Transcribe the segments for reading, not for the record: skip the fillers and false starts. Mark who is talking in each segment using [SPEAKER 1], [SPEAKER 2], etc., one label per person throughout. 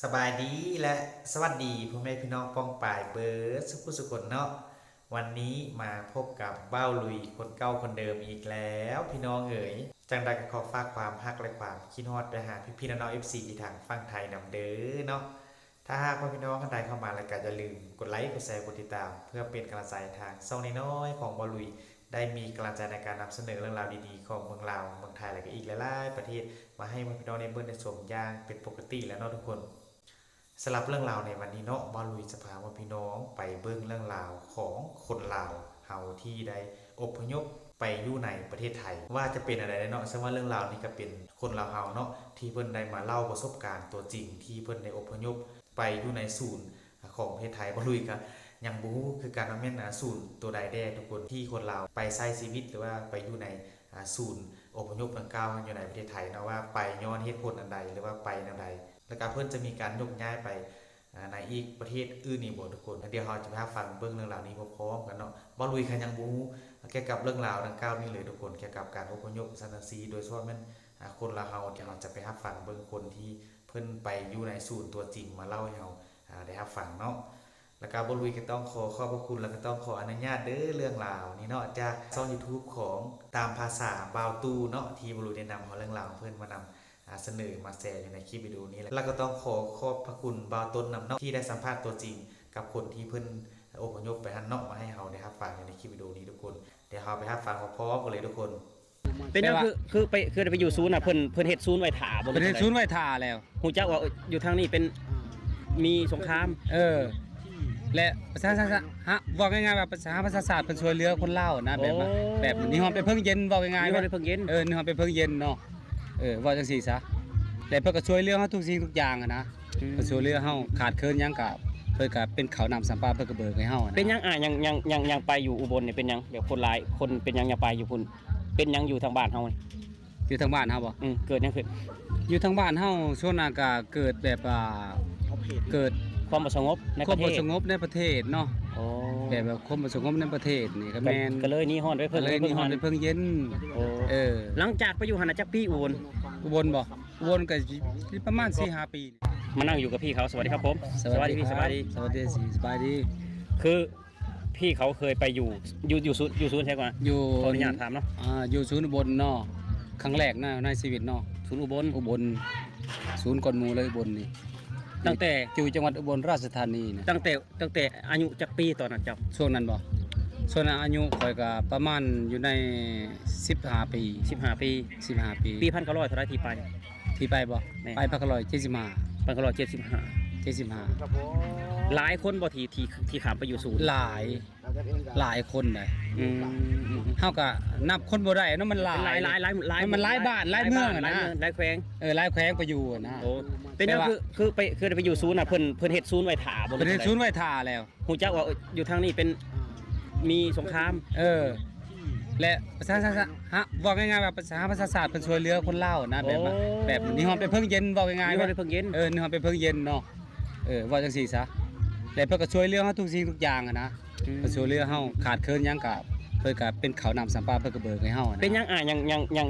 [SPEAKER 1] สบายดีและสวัสดีพ่อแม่พี่น้องป้องปายเบิร์ดสุขคนเนาะวันนี้มาพบกับเบ้าลุยคนเก่าคนเดิมอีกแล้วพี่น้องเอ๋ยจังใดก็ขอฝากความฮักและความคิดฮอดไปหาพี่น้องเอฟซีที่ทางฝั่งไทยนำเด้อเนาะถ้าหากว่าพี่น้องท่านใดเข้ามาแล้วก็อย่าลืมกดไลค์กดแชร์กดติดตามเพื่อเป็นกำลังใจทางช่องน้อยๆของเบ้าลุยได้มีกำลังใจในการนำเสนอเรื่องราวดีๆของเมืองลาวเมืองไทยและก็อีกหลายๆประเทศมาให้พี่น้องในเบิ้ลในชมอย่างเป็นปกติแล้วเนาะทุกคนสำหรับเรื่องราวในวันนี้เนาะบอลุยจะพาว่าพี่น้องไปเบิ่งเรื่องราวของคนลาวเฮาที่ได้อพยพไปอยู่ในประเทศไทยว่าจะเป็นอะไรเนาะซึ่งว่าเรื่องราวนี้ก็เป็นคนลาวเฮาเนาะที่เพิ่นได้มาเล่าประสบการณ์ตัวจริงที่เพิ่นได้อพยพไปอยู่ในศูนย์ของประเทศไทยบอลุยก็ยังบ่ฮู้คือการว่าแม่นศูนย์ตัวใดแด่ทุกคนที่คนลาวไปใช้ชีวิตหรือว่าไปอยู่ในศูนย์อพยพดังกล่าวอยู่ในประเทศไทยเนาะว่าไปย้อนเหตุผลอันใดหรือว่าไปแนวใดแล้วก็เพิ่นจะมีการยกย้ายไปในอีกประเทศอื่นนี่บ่ทุกคนเดี๋ยวเราจะไปฟังเบิ่งเรื่องราวนี้พร้อมๆกันเนาะบ่ลุยคันยังบ่ฮู้เกี่ยวกับเรื่องราวดังกล่าวนี้เลยทุกคนเกี่ยวกับการอพยพสันตสีโดยเฉพาะแม่นคนลาวเฮาที่เราจะไปรับฟังเบิ่งคนที่เพิ่นไปอยู่ในศูนย์ตัวจริงมาเล่าให้เราได้รับฟังเนาะแล้วก็บ่ลุยก็ต้องขอบพระคุณแล้วก็ต้องขออนุญาตเด้อเรื่องราวนี้เนาะจากช่อง YouTube ของตามภาษาบาวตูเนาะที่บ่ลุยได้นำเอาเรื่องราวเพิ่นมานำเสนอมาแชร์อยู่ในคลิปวิดีโอนี้แล้วก็ต้องขอบพระคุณบาวต้นนำเนาะที่ได้สัมภาษณ์ตัวจริงกับคนที่เพิ่นอพยพไปหันเนาะมาให้เราได้รับฟังอยู่ในคลิปวิดีโอนี้ทุกคนเดี๋ยวเราไปรับฟังพร้อมๆกันเลยทุกคน
[SPEAKER 2] เป็นยังคือไปอยู่ศูนย์น่ะเพิ่นเฮ็ดศูนย์ไว้ท่าบ่
[SPEAKER 3] ประเทศศูนย์ไว้ท่าแล้ว
[SPEAKER 2] ฮู้จักว่าอยู่ทางนี้เป็นมีสงคราม
[SPEAKER 3] และประชาชาฮะบอกง่ายๆว่าประชาศาสตร์เพิ่นช่วยเหลือคนลาวนะแบบนี่ฮอดไปเพิ่งเย็นบอกง่ายๆ
[SPEAKER 2] นี่ฮอดไปเพิ่งเย็น
[SPEAKER 3] นี่ฮอดไปเพิ่งเย็นเนาะว่าจังซี่ซะแต่เพิ่นก็ช่วยเหลือเฮาทุกสิ่งทุกอย่างนะเพิ่นช่วยเหลือเฮาขาดเคินหยังก็เพิ่นก็เป็นข้าวน้ำสัมปาเพิ่นก็เบิกให้เฮานะ
[SPEAKER 2] เป็นยังยังไปอยู่อุบลนี่เป็นยังแบบคนหลายคนเป็นยังไปอยู่พุ่นเป็นยังอยู่ทางบ้านเฮานี่
[SPEAKER 3] อยู่ทางบ้านเฮาบ่
[SPEAKER 2] เกิดยังขึ้น
[SPEAKER 3] อยู่ทางบ้านเฮาช่วงนั้นก็เกิดแบบเกิด
[SPEAKER 2] ความบ่สงบในประเทศ
[SPEAKER 3] ความบ่สงบในประเทศเนาะแบบความบ่สงบในประเทศนี่ก็แม่น
[SPEAKER 2] ก็เลยนี่ฮอดไปเพิ่ง
[SPEAKER 3] เลยนี่ฮอดไปเพิ่งเย็น
[SPEAKER 2] หลังจากไปอยู่หั่นน่ะจักปีอุบล
[SPEAKER 3] บ่อุบลก็ประมาณ 4-5 ปี
[SPEAKER 2] มานั่งอยู่กับพี่เขาสวัสดีครับผม
[SPEAKER 3] สวัสดีพี่สบายดีสบายดี
[SPEAKER 2] คือพี่เขาเคยไปอยู่ศูนย์ใช่ก่อน
[SPEAKER 3] อยู่
[SPEAKER 2] ขออนุญาตถามเนาะ
[SPEAKER 3] อยู่ศูนย์อุบลเนาะครั้งแรกนะในชีวิตเนาะ
[SPEAKER 2] ศูนย์อุบล
[SPEAKER 3] ศูนย์ก่อนหมู่เลยอุบลนี่
[SPEAKER 2] ตั้งแต่
[SPEAKER 3] อยู่จังหวัดอุบลราชธานีนะ
[SPEAKER 2] ตั้งแต่อายุจักปีตอนนั้นเจ้า
[SPEAKER 3] ช่วงนั้นบ่ช่วงนั้นอายุข่อยก็ประมาณอยู่ใน15 ปี
[SPEAKER 2] 15 ปีปี1900เท่าไรที่
[SPEAKER 3] ไปบ่ไป1975
[SPEAKER 2] 1975หลายคนบ่ที่ข้ามไปอยู่ศูนย์
[SPEAKER 3] หลายคนเลยเฮาก็นับคนบ่ได้เนาะมันหลายมันหลายบ้านหลายเมืองนะ
[SPEAKER 2] หลายแขวง
[SPEAKER 3] หลายแขวงไปอยู่นะ
[SPEAKER 2] เป็นยังคือไปอยู่ศูนย์น่ะเพิ่นเฮ็ดศูนย์ไว้ท่า
[SPEAKER 3] บ่ประเทศศูนย์ไว้ท่าแล้ว
[SPEAKER 2] ฮู้จักว่าอยู่ทางนี้เป็นมีสงคราม
[SPEAKER 3] และประชาชาฮะบอกง่ายๆว่าประชาศาสตร์เพิ่นช่วยเหลือคนลาวนะแบบนี่ฮอดไปเพิ่งเย็นบอกง่ายๆ
[SPEAKER 2] นี่ฮอดไปเพิ่งเย็น
[SPEAKER 3] นี่ฮอดไปเพิ่งเย็นเนาะว่าจังซี่ซะแล้วเพิ่นก็ช่วยเหลือเฮาทุกสิ่งทุกอย่างนะเพิ่นช่วยเหลือเฮาขาดเคินหยังก็เพิ่นก็เป็นข้าวน้ำสัมปาเพิ่นก็เบิกให้เฮานะ
[SPEAKER 2] เป็นยัง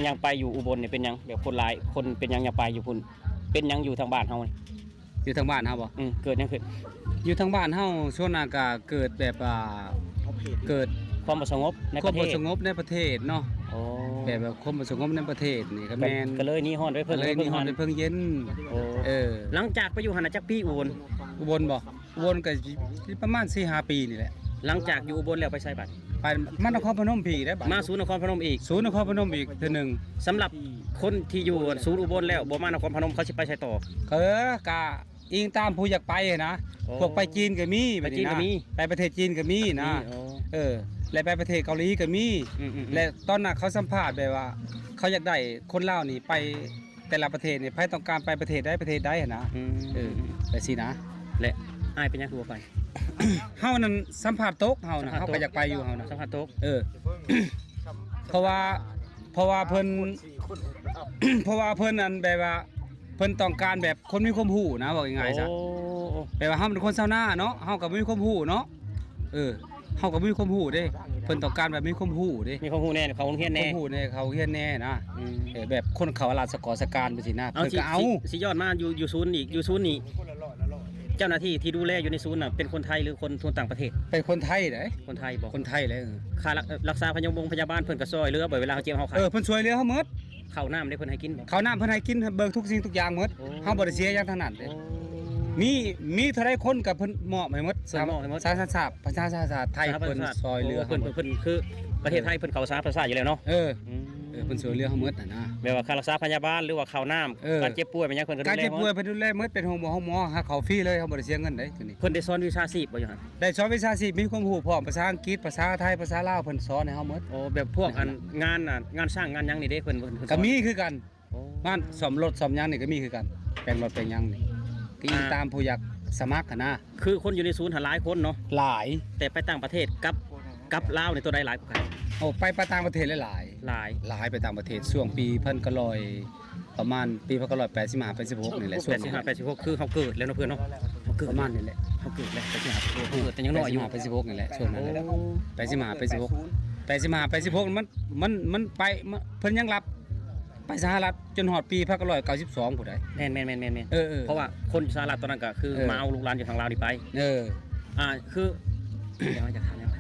[SPEAKER 2] ยังไปอยู่อุบลนี่เป็นยังแบบคนหลายคนเป็นยังไปอยู่พุ่นเป็นยังอยู่ทางบ้านเฮานี่
[SPEAKER 3] อยู่ทางบ้านเฮาบ่
[SPEAKER 2] เกิดยังขึ้น
[SPEAKER 3] อยู่ทางบ้านเฮาช่วงนั้นก็เกิดแบบเกิด
[SPEAKER 2] ความบ่สงบในประเทศ
[SPEAKER 3] ความบ่สงบในประเทศเนาะแบบความบ่สงบในประเทศนี่ก็แม่น
[SPEAKER 2] ก็เลยนี่ฮอดไปเพิ่ง
[SPEAKER 3] เย็น
[SPEAKER 2] หลังจากไปอยู่หั่นน่ะจักปีอุบล
[SPEAKER 3] บ่อุบลก็ประมาณ 4-5 ปีนี่แหละ
[SPEAKER 2] หลังจากอยู่อุบลแล้วไปไสบัด
[SPEAKER 3] ไปมานครพนมพี่ได้บัด
[SPEAKER 2] มาศูนย์นครพนมอีก
[SPEAKER 3] เทื่อนึง
[SPEAKER 2] สำหรับคนที่อยู่ศูนย์อุบลแล้วบ่มานครพนมเขาสิไปไสต่อ
[SPEAKER 3] ก็อิงตามผู้อยากไปนะพวกไปจีนก็มี
[SPEAKER 2] ไปจีนก็มี
[SPEAKER 3] ไปประเทศจีนก็มีนะและไปประเทศเกาหลีก็มีและตอนนั้นเขาสัมภาษณ์แบบว่าเขาอยากได้คนลาวนี่ไปแต่ละประเทศนี่ไผต้องการไปประเทศใดนะไปสินะ
[SPEAKER 2] และอ้ายเป็นยังคือบ่ไป
[SPEAKER 3] เฮานั้นสัมภาษณ์ตกเฮานะเฮาก็อยากไปอยู่เฮานะ
[SPEAKER 2] สัมภาษณ์ตก
[SPEAKER 3] เพราะว่าเพิ่นนั้นแบบว่าเพิ่นต้องการแบบคนมีความรู้นะบอกง่ายๆซะแปลว่าเฮาเป็นคนชาวนาเนาะเฮาก็มีความรู้เนาะเฮาก็มีความรู้เด้เพิ่นต้องการแบบมีความรู้เด้
[SPEAKER 2] มีความรู้แน่เขาเรียนแน่
[SPEAKER 3] ความรู้แน่เขาเรียนแน่นะแบบคนเขาราชการไปสินะเพิ่นก็เอา
[SPEAKER 2] สิยอดมาอยู่ศูนย์อีกอยู่ศูนย์นี่ เจ้าหน้าที่ที่ดูแลอยู่ในศูนย์น่ะเป็นคนไทยหรือคนต่างประเทศ
[SPEAKER 3] เป็นคนไทยเด้
[SPEAKER 2] คนไทยบ่
[SPEAKER 3] คนไทยเลย
[SPEAKER 2] ค่ารักษาพยาบาลเพิ่นก็ซอยเหลือบ่เวลาเฮาเจ็บเฮาไข้
[SPEAKER 3] เพิ่นช่วยเหลือเฮาหมด
[SPEAKER 2] ข้าวน้ำได้เพิ่นให้กินบ่
[SPEAKER 3] ข้าวน้ำเพิ่นให้กินเบิกทุกสิ่งทุกอย่างหมด
[SPEAKER 2] โอ้
[SPEAKER 3] เฮาบ่ได้เสียหยังทั้งนั้นเด้มีเท่าใดคนกับเพิ่นมอบให้หมด
[SPEAKER 2] เพิ่นมอบให้หมด
[SPEAKER 3] สาธารณสุขประชาชาติไทยเพิ่นซอยเหลือ
[SPEAKER 2] เพิ่นคือประเทศไทยเพิ่นเข้าสาธารณสุขอยู่แล้วเนาะ
[SPEAKER 3] เพิ่นช่วยเหลือเฮาหมดน่ะนะ
[SPEAKER 2] แบบว่าค่ารักษาพยาบาลหรือว่าข้าวน้ำการเจ็บป่วยเป็นหยังเพิ่นก็ดู
[SPEAKER 3] การ
[SPEAKER 2] แล
[SPEAKER 3] เจ็บ
[SPEAKER 2] หม
[SPEAKER 3] ป่วย
[SPEAKER 2] ด
[SPEAKER 3] เพิ่นดูแลหมดเป็นห้องหมอหาเขาฟรีเลยเฮาบ่ได้เสียเงินเด้ตัวนี้
[SPEAKER 2] เพิ่นได้สอนวิชาชีพบ่อยู่หั่น
[SPEAKER 3] ได้สอนวิชาชีพมีความรู้พร้อมภาษาอังกฤษภาษาไทยภาษาลาวเพิ่นสอนให้เฮาหมด
[SPEAKER 2] โอ้แบบพวกอันงานน่ะงานสร้างงานหยังนี่เด้เพิ่นสอน
[SPEAKER 3] ก็มีคือกัน
[SPEAKER 2] โอ้
[SPEAKER 3] บ้านซ่อมรถซ่อมหยังนี่ก็มีคือกันแปลงรถแปลงหยังนี่ก็อีตามผู้อยากสมัครหั้นนะ
[SPEAKER 2] คือคนอยู่ในศูนย์หาหลายคนเนาะ
[SPEAKER 3] หลาย
[SPEAKER 2] แต่ไปต่างประเทศกับลาวในตัวใดหลายกว่ากัน
[SPEAKER 3] โอ้ไปต่างประเทศหลาย
[SPEAKER 2] หลาย
[SPEAKER 3] หลายไปต่างประเทศช่วงปี1900ประมาณปี1985 86นี่แหละช่วงนั้น
[SPEAKER 2] 85 86คือเฮาเกิดแล้วเนาะเพื่อนเนาะเฮาเกิด
[SPEAKER 3] ประมาณนี้แหละ
[SPEAKER 2] เฮาเกิดแล้ว85 เกิดแต่ยังน้อยอยู่
[SPEAKER 3] 86นี่แหละช่วงนั้นแหละ85 86มันไปเพิ่นยังรับไปสหรัฐจนฮอดปี1992ผู้ใด
[SPEAKER 2] แม่น
[SPEAKER 3] เออ
[SPEAKER 2] เพราะว่าคนสหรัฐตอนนั้นก็คือ
[SPEAKER 3] เออ
[SPEAKER 2] มาเอาลูกหลานอยู่ทางลาวนี่ไป คือ เดี๋ยวจะถามยังไง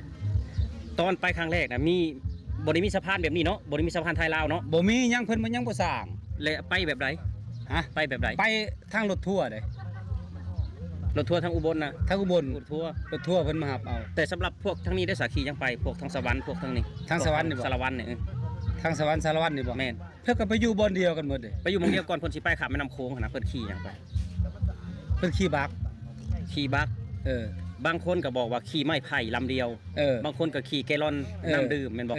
[SPEAKER 2] ตอนไปครั้งแรกนะมีบ่ได้มีสะพานแบบนี้เนาะบ่ได้มีสะพานไทยลาวเนาะ
[SPEAKER 3] บ่มีหยังเพิ่นยังบ่สร้าง
[SPEAKER 2] แล้วไปแบบใด
[SPEAKER 3] ฮะ
[SPEAKER 2] ไปแบบใด
[SPEAKER 3] ไปทางรถทัวร์เด้
[SPEAKER 2] รถทัวร์ทางอุบลน่ะ
[SPEAKER 3] ทางอุบล
[SPEAKER 2] รถทัวร์
[SPEAKER 3] รถทัวร์เพิ่นมารับเอา
[SPEAKER 2] แต่สำหรับพวกทางนี้ได้สักขียังไปพวกทางสวรรค์พวกทางนี้
[SPEAKER 3] ทางสวรรค์นี่บ่
[SPEAKER 2] สารวัตรเนี่ย
[SPEAKER 3] ทางสวรรค์สารวัตรนี่บ่
[SPEAKER 2] แม่น
[SPEAKER 3] เพิ่นก็ไปอยู่บ่อนเดียวกันหมดเด้
[SPEAKER 2] ไปอยู่หมองเดียวก่อนเพิ่นสิไปข้ามแม่น้ำโขงหั่นนะเพิ่นขี่หยังไป
[SPEAKER 3] เพิ่นขี่บัก
[SPEAKER 2] ขี่บัก
[SPEAKER 3] เออบ
[SPEAKER 2] างคนก็บอกว่าขี่ไม้ไผ่ลำเดียว บางคนก็ขี่แกลลอนน้ำดื่มแม่นบ่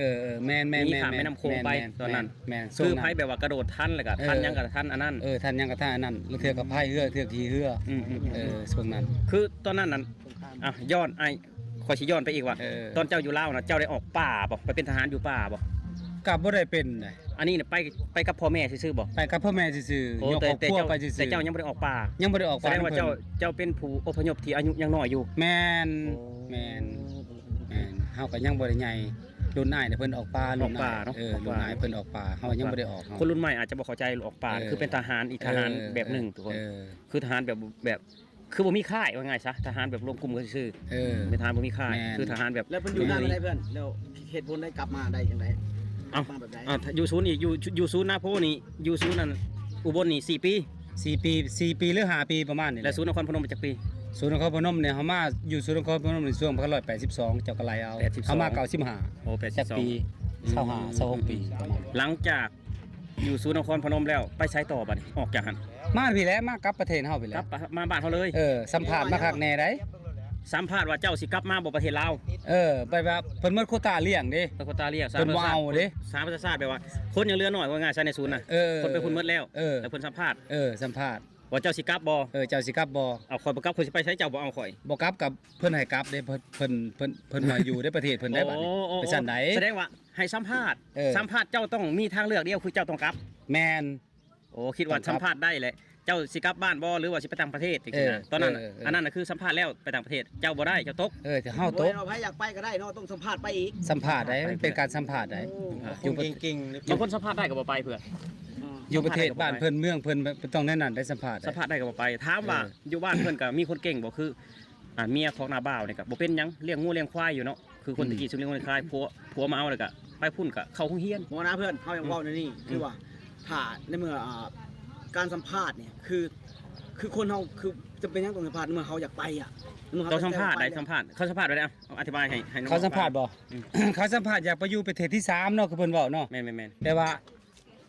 [SPEAKER 3] แม่น
[SPEAKER 2] มีข้ามแม่น้ำโขงไปตอนนั้น
[SPEAKER 3] แม่น
[SPEAKER 2] คือไผแบบว่ากระโดดทันแล้วก็ทันหยังกับทันอันนั้น
[SPEAKER 3] ท่านยังกับท่านอันนั้นแล้วเทื่อกับไผเฮือเทื่อขี่เฮือ
[SPEAKER 2] อืม
[SPEAKER 3] ช่วงนั้น
[SPEAKER 2] คือตอนนั้นน่ะย้อนขอยสิย้อนไปอีกว่า ตอนเจ้าอยู่ลาวน่ะเจ้าได้ออกป่าบ่ไปเป็นทหารอยู่ป่าบ่
[SPEAKER 3] กลับบ่ได้เป็นน่ะ
[SPEAKER 2] อันนี้น่ะไปกับพ่อแม่ซื่อๆบ่
[SPEAKER 3] ไปกับพ่อแม่ซื่อ
[SPEAKER 2] โอ้
[SPEAKER 3] ๆยกครอบครัวไปซื่อๆ
[SPEAKER 2] แต่เจ้ายังบ่ได้ออกป่า
[SPEAKER 3] ยังบ่ได้ออก
[SPEAKER 2] แสดงว่าเจ้าเป็นผู้อพยพที่อายุยังน้อยอยู่
[SPEAKER 3] แม่นเฮาก็ยังบ่ได้ใหญ่รุ่นอ้ายเนี่ยเพิ่นออกป่ารุ่นอ้ายรุ่นอ้ายเพิ่นออกป่าเฮายังบ่ได้ออก
[SPEAKER 2] คนรุ่นใหม่อาจจะบ่เข้าใจออกป่าคือเป็นทหารอีกทหารแบบหนึงทุกคนคือทหารแบบคือบ่มีค่ายว่าไงซะทหารแบบรวมกลุ่มกันซื่อเป็นทหารบ่มีค่ายคือทหารแบบ
[SPEAKER 4] แล้วเพิ่นอยู่นั่นได้เพื่อนแล้วเหตุผลได้กลับมาได้จังได
[SPEAKER 2] เอ้า
[SPEAKER 4] มาแบบใด
[SPEAKER 2] อยู่ศูนย์อีกอยู่ศูนย์นาโพนี่อยู่ศูนย์นั่นอุบลนี่4 ปี
[SPEAKER 3] 4 ปีหรือ5 ปีประมาณนี้
[SPEAKER 2] และศูนย์นครพนมเป็นจักปี
[SPEAKER 3] ศูนย์นครพนมเนี่ยเฮามาอยู่ศูนย์นครพนมในช่วง1982เจ้าก็ไล่เอา
[SPEAKER 2] 82
[SPEAKER 3] เฮามา95
[SPEAKER 2] โอ้
[SPEAKER 3] จักปี
[SPEAKER 2] 82
[SPEAKER 3] 26ปีประมาณ
[SPEAKER 2] หลังจากอยู่ศูนย์นครพนมแล้วไปใช้ต่อบัดนี้ออกจากหัน
[SPEAKER 3] มาพี่แหล้วมากลับประเทศเฮาไป
[SPEAKER 2] ก
[SPEAKER 3] แล้
[SPEAKER 2] ลั
[SPEAKER 3] ว
[SPEAKER 2] บมาบ้านเขาเลย
[SPEAKER 3] สัมภาษณ์มาคักแน่ได้
[SPEAKER 2] สัมภาษณ์ว่าเจ้าสิกลับมาบ่ประเทศลาว
[SPEAKER 3] ไปแบบเพิ่นหมดโควต้าเลี้ยงเด้
[SPEAKER 2] ตะโกตาเรียก
[SPEAKER 3] เพิ่นบ่เอาเด้
[SPEAKER 2] สามภาษาชาติแปลว่า คนยังเหลือน้อยว่าง่ายใช่ในศูนย์น่ะคนไปคุณหมดแล้วแล้วเพิ่นสัมภาษณ์
[SPEAKER 3] สัมภาษณ์
[SPEAKER 2] ว่าเจ้าสิกลับบ่
[SPEAKER 3] เจ้าสิกลับบ่
[SPEAKER 2] เอาข่อยบ่กลับข่อยสิไปใช้เจ้าบ่เอาข่อย
[SPEAKER 3] บ่กลับกับเพิ่นให้กลับเด้เพิ่นมาอยู่ในประเทศเพิ่นได้บัดนี้ไปซั่นใด
[SPEAKER 2] แสดงว่าให้สัมภาษณ์สัมภาษณ์เจ้าต้องมีทางเลือกเดียวคือเจ้าต้องกลับ
[SPEAKER 3] แม่น
[SPEAKER 2] โอ้คิดว่าสัมภาษณ์ได้แหละเจ้าสิกลับบ้านบ่หรือว่าสิไปต่างประเทศจริงๆนะตอนนั้นอันนั้นน่ะคือสัมภาษณ์แล้วไปต่างประเทศเจ้าบ่ได้เจ้าตก
[SPEAKER 3] แต่เฮา
[SPEAKER 4] โต
[SPEAKER 3] ตก
[SPEAKER 4] เราไผอยากไปก็ได้เนาะต้องสัมภาษณ์ไปอีก
[SPEAKER 3] สัมภาษณ์ได้มันเป็นการสัมภาษณ์ได้
[SPEAKER 4] อยู่เก่ง
[SPEAKER 2] บางคนสัมภาษณ์ได้ก็บ่ไปเพื่อ
[SPEAKER 3] อยู่ประเทศบ้านเพิ่นเมืองเพิ่นต้องแน่นอนได้สัมภาษณ์
[SPEAKER 2] สัมภาษณ์ได้ก็บ่ไปถามว่าอยู่บ้านเพิ่นก็มีคนเก่งบ่คือเมียของนาบ่าวนี่ก็บ่เป็นหยังเลี้ยงงูเลี้ยงควายอยู่เนาะคือคนตะกี้ซึ่งเลี้ยงงูเลี้ยงควายผัวมาเอาแล้วก็ไปพุ่นก็เข้าโรงเรียน
[SPEAKER 4] ๆหัวหน้าเพื่อนเฮายังเว้าในนี่คือว่าถ้าในเมื่อการสัมภาษณ์เนี่ยคือคนเฮาคือจะเป็นหยังต้องสัมภาษณ์เมื่อเฮาอยากไปอ่ะ
[SPEAKER 2] ต้องสัมภาษณ์ได้สัมภาษณ์เขาสัมภาษณ์ไว้ได้เอาอธิบายให้น้อง
[SPEAKER 3] เขาสัมภาษณ์บ่เขาสัมภาษณ์อยากไปอยู่ประเทศที่3เนาะคือเพิ่นเว้าเนาะ
[SPEAKER 2] แม่น
[SPEAKER 3] แต่ว่า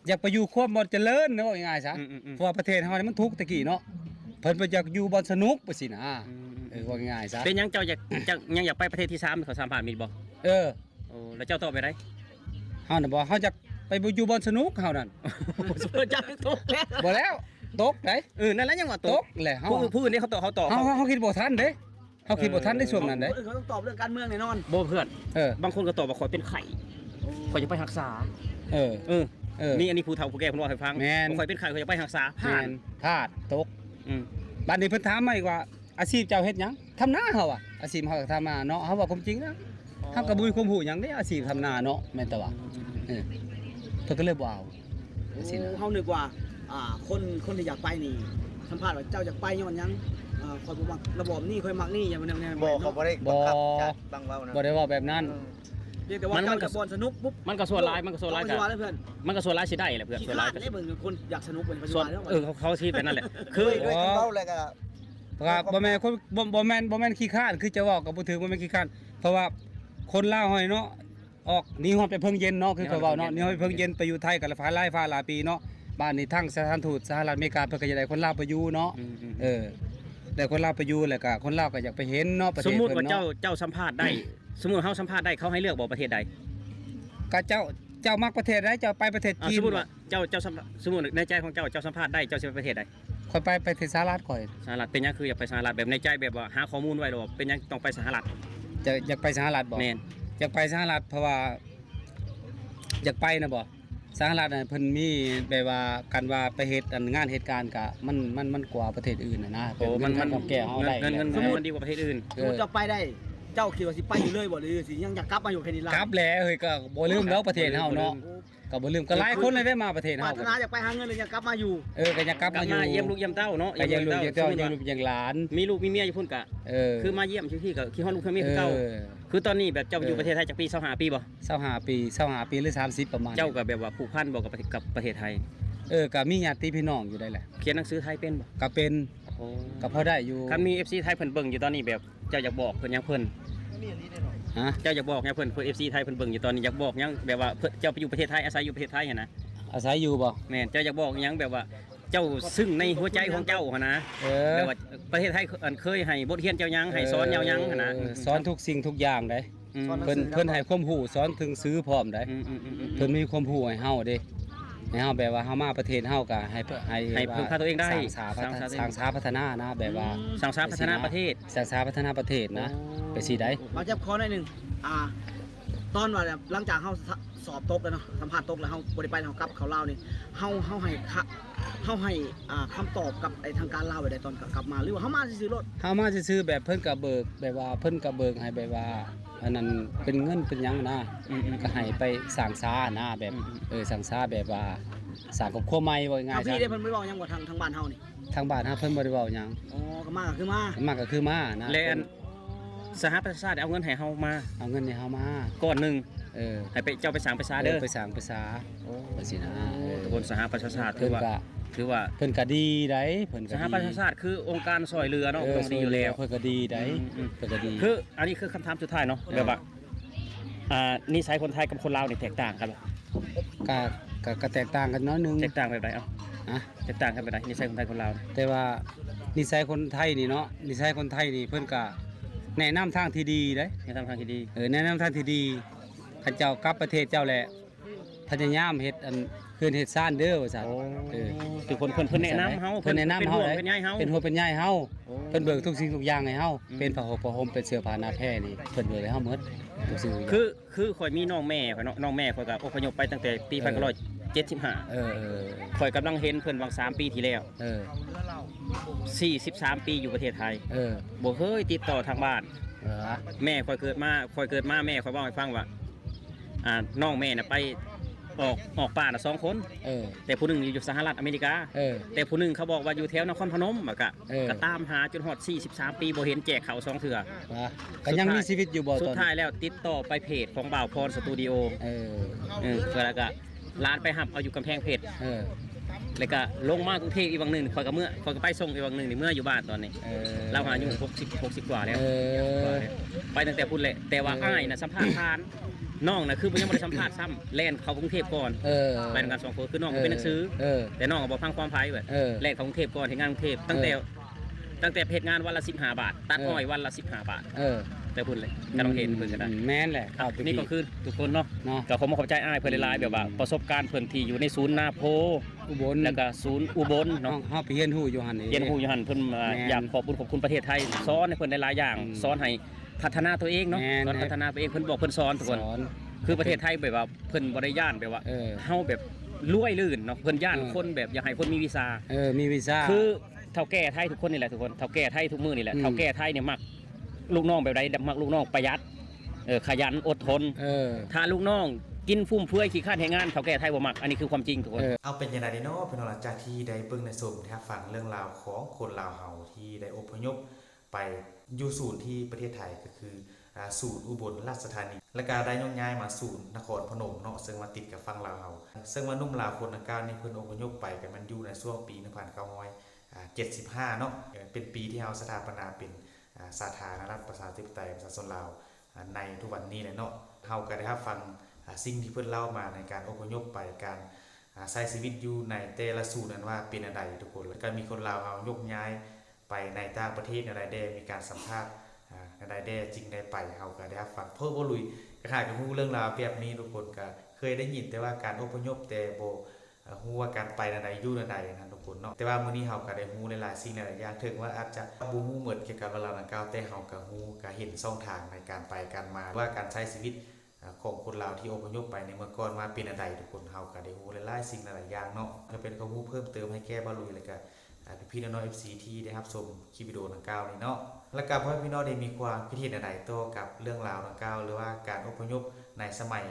[SPEAKER 3] อยากไปอยู่ความบ่เจริญเนาะว่าง่ายๆซะ
[SPEAKER 2] ๆ
[SPEAKER 3] เพราะว่าประเทศเฮานี่มันทุกข์ตะกี้เนาะเพิ่นไปอยากอยู่บ่สนุกไปสินะว่าง่ายๆซะ
[SPEAKER 2] เป็นหยังเจ้ายังอยากไปประเทศที่3เขาสัมภาษณ์มีบ่
[SPEAKER 3] เออ
[SPEAKER 2] โอ้แล้วเจ้าตอบไปได้
[SPEAKER 3] เฮาน่ะบ่เฮาอยากไปอยู่บ่สนุกเฮานั่น
[SPEAKER 2] เจ้าตกแล้ว
[SPEAKER 3] บ่แล้วตกได้
[SPEAKER 2] นั่นแหละยังว่าต
[SPEAKER 3] ต
[SPEAKER 2] ก
[SPEAKER 3] กแหละเฮา
[SPEAKER 2] ผู้อื่นนี่เขาตอบ
[SPEAKER 3] เฮาคิดบ่ทันเด้เฮาคิดบ่ทันในช่วงนั้นเด้
[SPEAKER 4] เขาต้องตอบเรื่องการเมืองแน่นอน
[SPEAKER 2] บ่เพื่อน
[SPEAKER 3] เออบ
[SPEAKER 2] างคนก็ตอบว่าข่อยเป็นไข้ข่อยจะไปรักษา
[SPEAKER 3] เออ
[SPEAKER 2] นี่อันนี้ผู้เฒ่าผู้แก่เพิ่นว่าให้ฟัง
[SPEAKER 3] แม่น
[SPEAKER 2] ข่อยเป็นไข้ข่อยจะไปรักษาผ่าน
[SPEAKER 3] พลาดตกบัดนี้เพิ่นถามมาอีกว่าอาชีพเจ้าเฮ็ดหยังทำนาเฮาอ่ะอาชีพเฮาก็ทำนาเนาะเฮาว่าความจริงนะเฮาก็บ่มีความรู้หยังเด้อาชีพทำนาเนาะแม่นแต่ว่าเพิ่นก็เลยบ่เอาจังซี่นะ
[SPEAKER 4] เฮานึกว่าคนที่อยากไปนี่สัมภาษณ์ว่าเจ้าอยากไปย้อนหยัง คอยบ่มักระบอบนี่คอยมักนี่อย่างแนวๆ
[SPEAKER 1] บ่เขาบ่ได้บังคับจัดบังเว้านะ
[SPEAKER 3] บ่ได้เว้าแบบนั้น
[SPEAKER 4] เรียกแต่ว่าเจ้าจะบอลสนุกปุ๊บ
[SPEAKER 2] มันก็ส่วนร้ายมันก็ส่วนร้าย
[SPEAKER 4] กั
[SPEAKER 2] กัน
[SPEAKER 4] เพื่อน
[SPEAKER 2] มันก็ส่วนร้ายสิได้แหละเพื่อน
[SPEAKER 4] ขี้
[SPEAKER 2] ส่วน
[SPEAKER 4] ขา
[SPEAKER 2] ร้า
[SPEAKER 4] ด
[SPEAKER 2] ยก็
[SPEAKER 4] ได้เบิ่งคนอยากสนุกเป็นปัจจุ
[SPEAKER 2] ส่วน
[SPEAKER 4] บันแล้ว
[SPEAKER 2] เขาคิดไปนั่นแหละคือ
[SPEAKER 1] ด้วยกันเว้าแล้วก็
[SPEAKER 3] ครับบ่แม่นคนบ่แม่นขี้ข้านคือจะเว้ากับบ่ถึงบ่แม่นขี้ข้านเพราะว่าคนลาวเฮาเนาะออกหนีฮอดไปเพิ่งเย็นเนาะคือเขาเว้าเนาะหนีฮอดไปเพิ่งเย็นไปอยู่ไทยกันฟ้าหลายฟ้าหลายปีเนาะบ้านนี้ทั้งสถานทูตสหรัฐอเมริกาเพิ่นก็จะได้คนลาวไปอยู่เนาะแต่คนลาวไปอยู่แล้วก็คนลาวก็อยากไปเห็นเนาะประเท
[SPEAKER 2] ส
[SPEAKER 3] ศ
[SPEAKER 2] มมุติ
[SPEAKER 3] เพิ่
[SPEAKER 2] ว่าน
[SPEAKER 3] เนาะ
[SPEAKER 2] เจ้าสัมภาษณ์ได้สมมุติเฮาสัมภาษณ์ได้เขาให้เลือกบอกประเทศใด
[SPEAKER 3] ก็เจ้ามักประเทศใดเจ้าไปประเทศจีน
[SPEAKER 2] สมมุติว่าเจ้าสมมุติในใจของเจ้าสัมภาษณ์ได้เจ้าสิไปประเทศใด
[SPEAKER 3] ค่อยไปประเทศสหรัฐข่อย
[SPEAKER 2] สหรัฐเป็นหยังคืออยากไปสหรัฐแบบในใจแบบว่าหาข้อมูลไว้หรอเป็นหยังต้องไปสหรัฐ
[SPEAKER 3] จะอยากไปสหรัฐบ่
[SPEAKER 2] แม่น
[SPEAKER 3] อยากไปสหรัฐเพราะว่าอยากไปนะบ่สหรัฐน่ะเพิ่นมีแบบว่ากันว่าไปเฮ็ดอันงานเหตุการณ์ก็มันกว่าประเทศอื่นน่ะนะ
[SPEAKER 2] โอ้มัน
[SPEAKER 3] กับแก่เฮาได้
[SPEAKER 2] เงินมันดีกว่าประเทศอื่น
[SPEAKER 4] สมมติจะไปได้เจ้าคิดว่าสิไปอยู่เลยบ่หรือสิยังอยากกลับมาอยู่แค่นี้ล่ะ
[SPEAKER 3] กลับแล้วเฮ้ยก็บ่ลืมแล้วประเทศเฮาเนาะก็บ่ลืมก็หลายคนเลยได้มาประเทศ
[SPEAKER 4] ปรา
[SPEAKER 3] เฮา
[SPEAKER 4] ถนาอยากไปหาเงินเลยอยากกลับมาอยู่
[SPEAKER 3] ก็อยากกลับ
[SPEAKER 2] กลั
[SPEAKER 3] มา
[SPEAKER 2] บ
[SPEAKER 3] อยู่
[SPEAKER 2] มาเยี่ยมลูกเยี่ยมเต้าเนาะ
[SPEAKER 3] ก็ยังลูกยังเต้า
[SPEAKER 2] สมมุติ
[SPEAKER 3] ยัง
[SPEAKER 2] ว่า
[SPEAKER 3] ลูกยังหลาน
[SPEAKER 2] มีลูกมีเมียอยู่พุ่นกะ คือมาเยี่ยมที่ก็คิดฮอดลูกคิดเมียคือเก่าคือตอนนี้แบบเจ้าอยู่ประเทศไทยจากปี25ปีบ่
[SPEAKER 3] 25ปีหรือ30ประมาณ
[SPEAKER 2] เจ้าก็แบบว่าผูกพันบ่กับประเทศไทย
[SPEAKER 3] ก็มีญาติพี่น้องอยู่ได้แหละ
[SPEAKER 2] เขียนหนังสือไทยเป็นบ่
[SPEAKER 3] ก็เป็น
[SPEAKER 2] โอ้
[SPEAKER 3] ก็พอได้อยู่
[SPEAKER 2] คันมี FC ไทยเพิ่นเบิ่งอยู่ตอนนี้แบบเจ้าอยากบอกเพิ่นหยังเพิ่น
[SPEAKER 3] ฮะ
[SPEAKER 2] เจ้าอยากบอกหยังเพิ่นFC ไทยเพิ่นเบิ่งอยู่ตอนนี้อยากบอกหยังแบบว่าเจ้าไปอยู่ประเทศไทยอาศัยอยู่ประเทศไทยหั่นนะ
[SPEAKER 3] อาศัยอยู่บ่
[SPEAKER 2] แม่นเจ้าอยากบอกหยังแบบว่าเจ้าซึ่งในหัวใจของเจ้าหั่นนะ แบบว่าประเทศไทยเคยให้บทเรียนเจ้าหยังให้สอนเจ้าหยังหั่นนะ
[SPEAKER 3] สอนทุกสิ่งทุกอย่างได้
[SPEAKER 2] อืม
[SPEAKER 3] เพิ่นให้ความรู้สอนถึงซื้อพร้อมได้ เพิ่นมีความรู้ให้เฮาเด้ให้เฮาแบบว่าเฮามาประเทศเฮาก็ให้
[SPEAKER 2] ให้พึ่งพาตัวเองได้
[SPEAKER 3] สร้างสาพัฒนานะแบบว่า
[SPEAKER 2] สังสารพัฒนาประเทศ
[SPEAKER 3] สร้างสาพัฒนาประเทศนะไปสิได้
[SPEAKER 4] มาจับคอหน่อยหนึงตอนว่าแบบหลังจากเฮาสอบตกแล้วเนาะสัมภาษณ์ตกแล้วเฮาบ่ได้ไปเฮากลับเขาลาวนี่เฮาให้คำตอบกับไอ้ทางการลาวไว้ได้ตอนกลับมาหรือว่าเฮามาซื่อๆรถ
[SPEAKER 3] เฮามาซื่อๆแบบเพิ่นก็เบิกแบบว่าเพิ่นก็เบิกให้แบบว่าอันนั้นเป็นเงินเป็นหยังนะก็ให้ไปสร้างสานะแบบสร้างสาแบบว่าสร้างครอบครัวใหม่ว่าง่า
[SPEAKER 4] ทาย งพี่
[SPEAKER 3] ซะ
[SPEAKER 4] ได้เพิ่นบ่บอกหยังว่าทางบ้านเฮานี่
[SPEAKER 3] ทางบ้านเฮาเพิ่นบ่ได้เว้าหยัง
[SPEAKER 4] อ๋อก็มาก็คือมา
[SPEAKER 3] มากก็คือมานะ
[SPEAKER 2] และอันสหประชาชาติเอาเงินให้เฮามา
[SPEAKER 3] เอาเงินให้เฮามา
[SPEAKER 2] ก้อนหนึง
[SPEAKER 3] เ
[SPEAKER 2] ให้ไปเจ้าไปสร้างประชาเด้อ
[SPEAKER 3] ไปสร้างภาษาว่าสินะ
[SPEAKER 2] ทุกคนสหประชาชาติถื
[SPEAKER 3] เพิ่
[SPEAKER 2] อน ว่า
[SPEAKER 3] ก็
[SPEAKER 2] ถือว่า
[SPEAKER 3] เพิ่นก็ดีได้เพิ่นก็
[SPEAKER 2] ส
[SPEAKER 3] ดี
[SPEAKER 2] หประชาชาติคือองค์การซอยเรือเนาะต้องดีอยู่แล้ว
[SPEAKER 3] เพิ่นก็ดีได้
[SPEAKER 2] อืม
[SPEAKER 3] เพิ่นก็ดี
[SPEAKER 2] คืออันนี้คือคำถามสุดท้ายเนาะแบบว่านิสัยคนไทยกับคนลาวนี่แตกต่างกันบ่
[SPEAKER 3] ก็แตกต่างกันน้อยนึง
[SPEAKER 2] แตกต่างแบบใดเอ้า
[SPEAKER 3] นะ
[SPEAKER 2] แตกต่างกันแบบใดนิสัยคนไทยคนลาวนี่
[SPEAKER 3] แต่ว่านิสัยคนไทยนี่เนาะนิสัยคนไทยนี่เพิ่นก็แนะนำทางที่ดีเด้
[SPEAKER 2] ในทางที่ดี
[SPEAKER 3] แนะนำทางที่ดีคันเจ้ากลับประเทศเจ้าแหละพยายามเฮ็ดอันเฮือนเฮ็ดซ่านเด้อว่าซั่นเออ
[SPEAKER 2] คือคนเพิ่นแนะนำเฮา
[SPEAKER 3] เพิ่นแนะนำเฮา
[SPEAKER 2] เป็นใหญ่เฮา
[SPEAKER 3] เป็นหัวเป็นใหญ่เฮา
[SPEAKER 2] โอ้
[SPEAKER 3] เพิ่นเบิกทุกสิ่งทุกอย่างให้เฮา
[SPEAKER 2] อืม
[SPEAKER 3] เป็นผ้าห่มผ้าห่มเป็นเสื้อผ้าหน้าแพร่นี่เพิ่นเบิกให้เฮาหมดทุกสิ่งทุกอย่าง
[SPEAKER 2] คือข่อยมีน้องแม่ข่อยเนาะน้องแม่ข่อยก็อพยพไปตั้งแต่ปี 1975
[SPEAKER 3] เออ
[SPEAKER 2] ข่อยกำลังเห็นเพิ่นวาง3ปีที่แล้ว
[SPEAKER 3] เออ
[SPEAKER 2] 43 ปีอยู่ประเทศไทย
[SPEAKER 3] เออ
[SPEAKER 2] บ่เคยติดต่อทางบ้าน
[SPEAKER 3] เออ
[SPEAKER 2] แม่ข่อยเกิดมาแม่ข่อยเว้าให้ฟังว่าน้องแม่น่ะไปออกป่าน่ะ2คน
[SPEAKER 3] เออ
[SPEAKER 2] แต่ผู้หนึงอยู่สหรัฐอเมริกา
[SPEAKER 3] เออ
[SPEAKER 2] แต่ผู้หนึงเขาบอกว่าอยู่แถวนครพนมอะก็
[SPEAKER 3] เออ
[SPEAKER 2] ก็ตามหาจนฮอด43 ปีบ่เห็นแจกข้าว2เทื่อ
[SPEAKER 3] ว่าก็ยังมีชีวิตอยู่บ่
[SPEAKER 2] สุ
[SPEAKER 3] ต
[SPEAKER 2] ด
[SPEAKER 3] อน
[SPEAKER 2] ท้ายแล้วติดต่อไปเพจของบ่าวพรสตูดิโอ
[SPEAKER 3] เออ
[SPEAKER 2] แล้วก็ร้านไปหับเอาอยู่กำแพงเพชร
[SPEAKER 3] เออ
[SPEAKER 2] แล้วก็ลงมากรุงเทพอีกวังหนึ่งคอยก็ไปส่งอีกวังหนึ่งนี่เมื่ออยู่บ้านตอนนี้
[SPEAKER 3] เออ
[SPEAKER 2] เราอายุ60กว่าแล้ว
[SPEAKER 3] เออ
[SPEAKER 2] ไปตั้งแต่พุ่นแหละแต่ว่าอ้ายน่ะสัมภาษณ์ผ่านน้องน่ะคือยังบ่ได้สัมภาษณ์ซ้ำแล่นเข้ากรุงเทพก่อน
[SPEAKER 3] เออ
[SPEAKER 2] ไปด้วยกัน2คนคือน้องเป็นหนังสือ
[SPEAKER 3] เออ
[SPEAKER 2] แต่น้องก็บ่ฟังความไผเว้ย
[SPEAKER 3] เออ
[SPEAKER 2] แล่นเข้ากรุงเทพก่อนเฮ็ดงานกรุงเทพตั้งแต่เพจงานวันละ15 บาทตัดอ้อยวันละ15 บาท
[SPEAKER 3] เออ
[SPEAKER 2] แต่พุ่นเลยก็ต้องเห็นเพิ่นก็ได้
[SPEAKER 3] แม่นแหละครับ
[SPEAKER 2] นี่ก็คือทุกคนเนาะ
[SPEAKER 3] เนาะ
[SPEAKER 2] ก็ขอขอบใจอ้ายเพิ่นหลายๆแบบว่าประสบการณ์เพิ่นที่อยู่ในศูนย์นาโพ
[SPEAKER 3] อุบล
[SPEAKER 2] แล้วก็ศูนย์อุบล
[SPEAKER 3] น้อ
[SPEAKER 2] เนาะ
[SPEAKER 3] งเฮาไปเฮียนฮู้อยู่หั่นนี่
[SPEAKER 2] เย็นฮู้อยู่หั่นเพิ่น
[SPEAKER 3] แม่น
[SPEAKER 2] อยากขอบคุณประเทศไทยสอนให้เพิ่นได้หลายอย่าง
[SPEAKER 3] อืม
[SPEAKER 2] สอนให้พัฒนาตัวเองเนาะ
[SPEAKER 3] แม่น
[SPEAKER 2] สอนพัฒนาตัวเองเพิ่นบอกเพิ่นสอนทุกคน
[SPEAKER 3] สอน
[SPEAKER 2] คือประเทศไทยแบบว่าเพิ่นบ่ได้ย่านแบบว่า
[SPEAKER 3] เออ
[SPEAKER 2] เฮาแบบรวยลื่นเนาะเพิ่นย่าน
[SPEAKER 3] เออ
[SPEAKER 2] คนแบบอยากให้คนมีวีซ่า
[SPEAKER 3] มีวีซ่า
[SPEAKER 2] คือเฒ่าแก่ไทยทุกคนนี่แหละทุกคนเฒ่าแก่ไทยทุกมื้อนี่แหละ
[SPEAKER 3] อืม
[SPEAKER 2] เฒ่าแก่ไทยเนี่ยมักลูกน้องแบบใดมักลูกน้องประหยัด ขยันอดทนถ้าลูกน้องกินฟุ่มเฟือยขี้คร้านแรงงานเขาแก่ไทยบ่มักอันนี้คือความจริงทุกคน
[SPEAKER 1] เอาเป็นยังไงดีเนาะพี่น้องหลังจากที่ได้เบิ่งในสมนะครับฟังเรื่องราวของคนลาวเฮาที่ได้อพยพไปอยู่ศูนย์ที่ประเทศไทยก็คือศูนย์อุบลราชธานีและก็ได้ย่องย้ายมาศูนย์นครพนมเนาะซึ่งมาติดกับฝั่งลาวเฮาซึ่งว่านุ่มลาวคนดังกล่าวนี่เพิ่นอพยพไปกันมันอยู่ในช่วงปี1975เนาะเป็นปีที่เฮาสถาปนาเป็นสาธารณรัฐประชาธิปไตยประชาชนลาวในทุกวันนี้เลยเนาะเฮาก็ได้รับฟังสิ่งที่เพิ่นเล่ามาในการอพยพไปการใช้ชีวิตอยู่ในแต่ละศูนย์นั้นว่าเป็นอะไรทุกคนแล้วก็มีคนลาวเฮายกย้ายไปในต่างประเทศในรายได้มีการสัมภาษณ์ในรายได้จริงได้ไปเฮาก็ได้รับฟังเพิ่มบ่ลุยก็คล้ายกับฮู้เรื่องราวแบบนี้ทุกคนก็เคยได้ยินแต่ว่าการอพยพแต่บ่ฮู้ว่าการไปในใดอยู่ในใดนะทุกคนเนาะแต่ว่ามื้อนี้เฮาก็ได้ฮู้หลายๆสิ่งหลายๆอย่างถึงว่าอาจจะบ่ฮู้หมดเกี่ยวกับเวลาดังกล่าวแต่เฮาก็ฮู้ก็เห็นช่องทางในการไปการมาว่าการใช้ชีวิตของคนลาวที่อพยพไปในเมื่อก่อนว่าเป็นอะไรทุกคนเฮาก็ได้ฮู้หลายๆสิ่งหลายๆอย่างเนาะก็เป็นความรู้เพิ่มเติมให้แก่บ่ลุยแล้วก็พี่น้อง FC ที่ได้รับชมคลิปวิดีโอดังกล่าวนี้เนาะแล้วก็พ่อพี่น้องได้มีความคิดเห็นใดๆต่อกับเรื่องราวดังกล่าวหรือว่าการอพยพในสมัย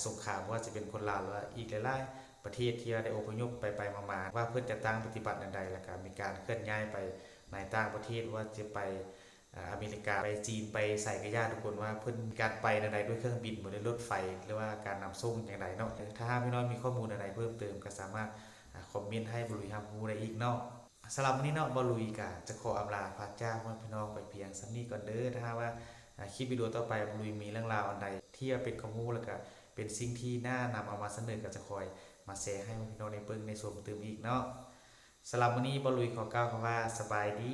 [SPEAKER 1] สงครามว่าจะเป็นคนลาวหรือว่าอีกหลายๆประเทศที่ได้อพยพไปๆมาๆว่าเพิ่นจะตั้งปฏิบัติใดๆแล้วก็มีการเคลื่อนย้ายไปในต่างประเทศว่าจะไปอเมริกาไปจีนไปใส่กระยาทุกคนว่าเพิ่นการไปใดๆด้วยเครื่องบินบ่ได้รถไฟหรือว่าการนำส่งอย่างไรเนาะถ้าพี่น้องมีข้อมูลใดๆเพิ่มเติมก็สามารถคอมเมนต์ให้บลุยรับรู้ได้อีกเนาะสำหรับวันนี้เนาะบลุยก็จะขออำลาพระเจ้าพี่น้องไปเพียงส่ำนี้ก่อนเด้อถ้าว่าคลิปวิดีโอต่อไปบลุยมีเรื่องราวอันใดที่เป็นข้อมูลแล้วก็เป็นสิ่งที่น่านำเอามาเสนอก็จะคอยมาแชร์ให้พี่น้องในเบิ่งในส่วนเติมอีกเนาะสำหรับวันนี้บลุยขอกล่าวคำว่าสบายดี